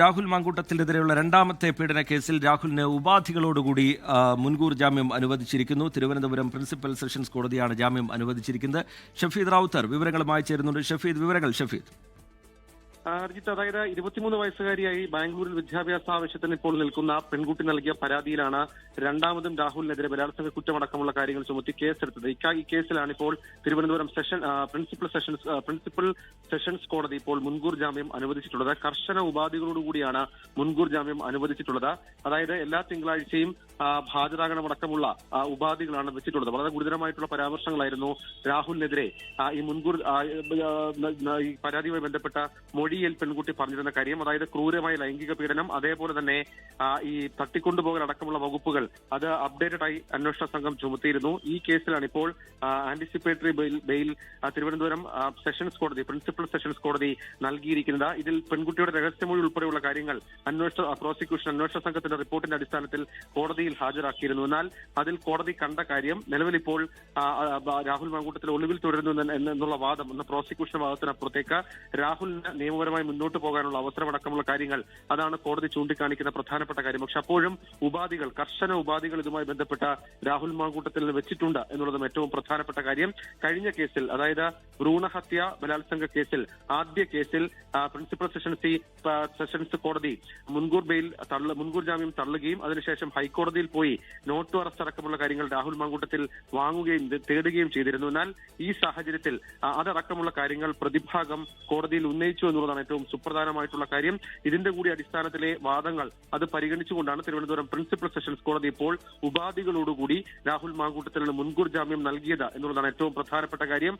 രാഹുൽ മാങ്കൂട്ടത്തിനെതിരെയുള്ള രണ്ടാമത്തെ പീഡന കേസിൽ രാഹുലിന് ഉപാധികളോടുകൂടി മുൻകൂർ ജാമ്യം അനുവദിച്ചിരിക്കുന്നു. തിരുവനന്തപുരം പ്രിൻസിപ്പൽ സെഷൻസ് കോടതിയാണ് ജാമ്യം അനുവദിച്ചിരിക്കുന്നത്. ഷഫീദ് റാവുത്തർ വിവരങ്ങളുമായി ചേരുന്നുണ്ട്. ഷഫീദ്, വിവരങ്ങൾ. ഷഫീദ്, അർജിത്ത്, അതായത് 23 വയസ്സുകാരിയായി ബാംഗ്ലൂരിൽ വിദ്യാഭ്യാസ ആവശ്യത്തിന് ഇപ്പോൾ നിൽക്കുന്ന പെൺകുട്ടി നൽകിയ പരാതിയിലാണ് രണ്ടാമതും രാഹുലിനെതിരെ ബലാത്സംഗ കുറ്റമടക്കമുള്ള കാര്യങ്ങൾ ചുമത്തി കേസെടുത്തത്. ഈ കേസിലാണ് ഇപ്പോൾ തിരുവനന്തപുരം പ്രിൻസിപ്പൽ സെഷൻസ് കോടതി ഇപ്പോൾ മുൻകൂർ ജാമ്യം അനുവദിച്ചിട്ടുള്ളത്. കർശന ഉപാധികളോടുകൂടിയാണ് മുൻകൂർ ജാമ്യം അനുവദിച്ചിട്ടുള്ളത്. അതായത് എല്ലാ തിങ്കളാഴ്ചയും ഹാജരാകണമടക്കമുള്ള ഉപാധികളാണ് വെച്ചിട്ടുള്ളത്. വളരെ ഗുരുതരമായിട്ടുള്ള പരാമർശങ്ങളായിരുന്നു രാഹുലിനെതിരെ ഈ മുൻകൂർ ഈ പരാതിയുമായി ബന്ധപ്പെട്ട മൊഴിയിൽ പെൺകുട്ടി പറഞ്ഞിരുന്ന കാര്യം. അതായത് ക്രൂരമായ ലൈംഗിക പീഡനം, അതേപോലെ തന്നെ ഈ തട്ടിക്കൊണ്ടുപോകൽ അടക്കമുള്ള വകുപ്പുകൾ അത് അപ്ഡേറ്റഡ് ആയി അന്വേഷണ സംഘം ചുമത്തിയിരുന്നു. ഈ കേസിലാണ് ഇപ്പോൾ ആന്റിസിപ്പേറ്ററി ബെയിൽ തിരുവനന്തപുരം സെഷൻസ് കോടതി, പ്രിൻസിപ്പൽ സെഷൻസ് കോടതി നൽകിയിരിക്കുന്നത്. ഇതിൽ പെൺകുട്ടിയുടെ രഹസ്യമൊഴി ഉൾപ്പെടെയുള്ള കാര്യങ്ങൾ പ്രോസിക്യൂഷൻ അന്വേഷണ സംഘത്തിന്റെ റിപ്പോർട്ടിന്റെ അടിസ്ഥാനത്തിൽ കോടതിയിൽ ഹാജരാക്കിയിരുന്നു. എന്നാൽ അതിൽ കോടതി കണ്ട കാര്യം, നിലവിലിപ്പോൾ രാഹുൽ മാങ്കൂട്ടത്തിൽ ഒളിവിൽ തുടരുന്നു എന്നുള്ള വാദം എന്ന പ്രോസിക്യൂഷൻ വാദത്തിനപ്പുറത്തേക്ക് രാഹുലിന് നിയമപരമായി മുന്നോട്ട് പോകാനുള്ള അവസരമടക്കമുള്ള കാര്യങ്ങൾ, അതാണ് കോടതി ചൂണ്ടിക്കാണിക്കുന്ന പ്രധാനപ്പെട്ട കാര്യം. പക്ഷെ അപ്പോഴും ഉപാധികൾ, കർശന ഉപാധികൾ ഇതുമായി ബന്ധപ്പെട്ട രാഹുൽ മാങ്കൂട്ടത്തിൽ വെച്ചിട്ടുണ്ട് എന്നുള്ളതും ഏറ്റവും പ്രധാനപ്പെട്ട കാര്യം. കഴിഞ്ഞ കേസിൽ, അതായത് ഭ്രൂണഹത്യ ബലാത്സംഗ കേസിൽ, ആദ്യ കേസിൽ പ്രിൻസിപ്പൽ സെഷൻസ് കോടതി മുൻകൂർ ജാമ്യം തള്ളുകയും അതിനുശേഷം ഹൈക്കോടതിയിൽ പോയി നോട്ട് അറസ്റ്റ് അടക്കമുള്ള കാര്യങ്ങൾ രാഹുൽ മാങ്കൂട്ടത്തിൽ വാങ്ങുകയും തേടുകയും ചെയ്തിരുന്നു. എന്നാൽ ഈ സാഹചര്യത്തിൽ അതടക്കമുള്ള കാര്യങ്ങൾ പ്രതിഭാഗം കോടതിയിൽ ഉന്നയിച്ചു എന്നുള്ളതാണ് ഏറ്റവും സുപ്രധാനമായിട്ടുള്ള കാര്യം. ഇതിന്റെ കൂടി അടിസ്ഥാനത്തിലെ വാദങ്ങൾ അത് പരിഗണിച്ചുകൊണ്ടാണ് തിരുവനന്തപുരം പ്രിൻസിപ്പൽ സെഷൻസ് കോടതി ഇപ്പോൾ ഉപാധികളോടുകൂടി രാഹുൽ മാങ്കൂട്ടത്തിന് മുൻകൂർ ജാമ്യം നൽകിയത് എന്നുള്ളതാണ് ഏറ്റവും പ്രധാനപ്പെട്ട കാര്യം.